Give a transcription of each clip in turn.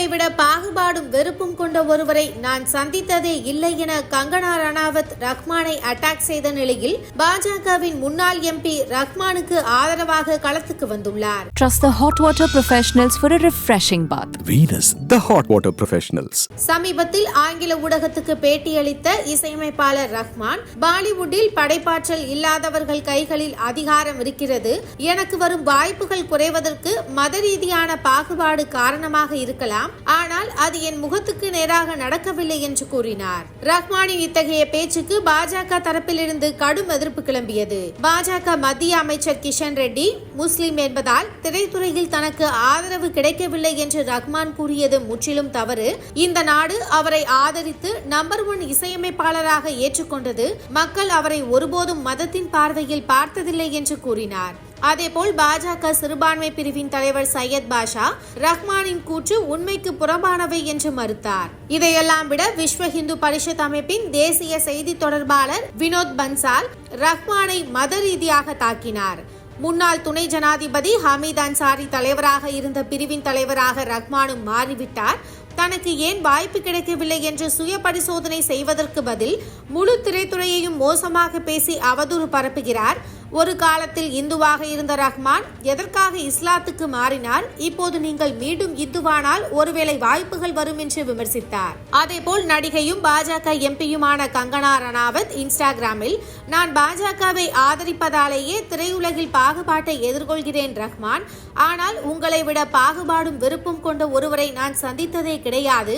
உங்களை விட பாகுபாடும் வெறுப்பும் கொண்ட ஒருவரை நான் சந்தித்ததே இல்லை என கங்கனா ரணாவத் ரஹ்மானை அட்டாக் செய்த நிலையில் பாஜகவின் முன்னாள் எம்பி ரஹ்மானுக்கு ஆதரவாக களத்துக்கு வந்துள்ளார். Trust the hot water professionals for a refreshing bath. Venus, the hot water professionals. சமீபத்தில் ஆங்கில ஊடகத்துக்கு பேட்டியளித்த இசையமைப்பாளர் ரஹ்மான், பாலிவுட்டில் படைப்பாற்றல் இல்லாதவர்கள் கைகளில் அதிகாரம் இருக்கிறது. எனக்கு வரும் வாய்ப்புகள் குறைவதற்கு மத ரீதியான பாகுபாடு காரணமாக இருக்கலாம். ஆனால் அது என் முகத்துக்கு நேராக நடக்கவில்லை என்று கூறினார். ரஹ்மானின் இத்தகைய பேச்சுக்கு பாஜக தரப்பிலிருந்து கடும் எதிர்ப்பு கிளம்பியது. பாஜக மத்திய அமைச்சர் கிஷன் ரெட்டி முஸ்லிம் என்பதால் திரைத்துறையில் தனக்கு ஆதரவு கிடைக்கவில்லை என்று ரஹ்மான் கூறியது முற்றிலும் தவறு. இந்த நாடு அவரை ஆதரித்து நம்பர் 1 இசையமைப்பாளராக ஏற்றுக்கொண்டது. மக்கள் அவரை ஒருபோதும் மதத்தின் பார்வையில் பார்த்ததில்லை என்று கூறினார். அதேபோல் பாஜக சிறுபான்மை பிரிவின் தலைவர் சையத் பாஷா ரஹ்மானின் கூற்று உண்மைக்கு புறம்பானவை என்று மறுத்தார். இதையெல்லாம் விட விஸ்வ இந்து பரிஷத் அமைப்பின் தேசிய செய்தி தொடர்பாளர் வினோத் பன்சால் ரஹ்மானை மத ரீதியாக தாக்கினார். முன்னாள் துணை ஜனாதிபதி ஹமீத் அன்சாரி தலைவராக இருந்த பிரிவின் தலைவராக ரஹ்மானும் மாறிவிட்டார். தனக்கு ஏன் வாய்ப்பு கிடைக்கவில்லை என்று சுய பரிசோதனை செய்வதற்கு பதில் முழு திரைத்துறையையும் மோசமாக பேசி அவதூறு பரப்புகிறார். ஒரு காலத்தில் இந்துவாக இருந்த ரஹ்மான் எதற்காக இஸ்லாத்துக்கு மாறினார்? இப்போது நீங்கள் மீண்டும் இந்துவானால் ஒருவேளை வாய்ப்புகள் வரும் என்று விமர்சித்தார். அதேபோல் நடிகையும் பாஜக எம்பியுமான கங்கனா ரணாவத் இன்ஸ்டாகிராமில், நான் பாஜகவை ஆதரிப்பதாலேயே திரையுலகில் பாகுபாட்டை எதிர்கொள்கிறேன் ரஹ்மான். ஆனால் உங்களை விட பாகுபாடும் வெறுப்பும் கொண்ட ஒருவரை நான் சந்தித்ததே கிடையாது.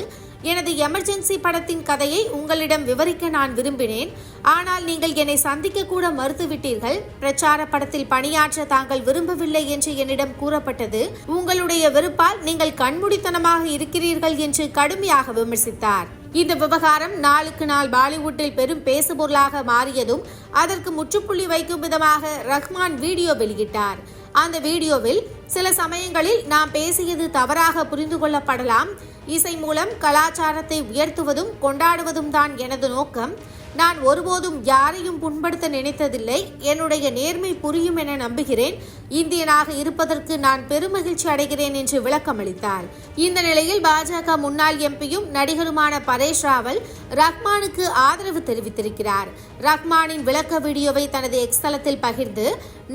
எனது எமர்ஜென்சி படத்தின் கதையை உங்களிடம் விவரிக்க நான் விரும்பினேன். ஆனால் நீங்கள் என்னை சந்திக்க கூட மறுத்துவிட்டீர்கள். பிரச்சார படத்தில் பணியாற்ற தாங்கள் விரும்பவில்லை என்று என்னிடம் கூறப்பட்டது. உங்களுடைய வெறுப்பால் நீங்கள் கண்மூடித்தனமாக இருக்கிறீர்கள் என்று கடுமையாக விமர்சித்தார். இந்த விவகாரம் நாளுக்கு நாள் பாலிவுட்டில் பெரும் பேசுபொருளாக மாறியதும் அதற்கு முற்றுப்புள்ளி வைக்கும் விதமாக ரஹ்மான் வீடியோ வெளியிட்டார். அந்த வீடியோவில் சில சமயங்களில் நாம் பேசியது தவறாக புரிந்து கொள்ளப்படலாம். இசை மூலம் கலாச்சாரத்தை உயர்த்துவதும் கொண்டாடுவதும் தான் எனது நோக்கம். நான் ஒருபோதும் யாரையும் புண்படுத்த நினைத்ததில்லை. என்னுடைய நேர்மை புரியும் என நம்புகிறேன். இந்தியனாக இருப்பதற்கு நான் பெருமகிழ்ச்சி அடைகிறேன் என்று விளக்கம் அளித்தார். இந்த நிலையில் பாஜக முன்னாள் எம்பியும் நடிகருமான பரேஷ் ராவல் ரஹ்மானுக்கு ஆதரவு தெரிவித்திருக்கிறார். ரஹ்மானின் விளக்க வீடியோவை தனது எக்ஸ் தளத்தில் பகிர்ந்து,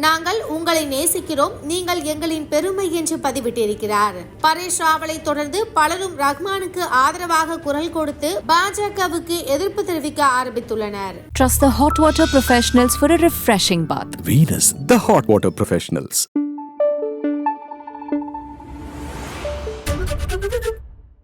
நாங்கள் உங்களை நேசிக்கிறோம், நீங்கள் எங்களின் பெருமை என்று பதிவிட்டிருக்கிறார். பரேஷ் ராவலை தொடர்ந்து பலரும் ரஹ்மானுக்கு ஆதரவாக குரல் கொடுத்து பாஜகவுக்கு எதிர்ப்பு தெரிவிக்க ஆரம்பித்துள்ளனர். Trust the hot water professionals for a refreshing bath. Venus, the hot water professionals.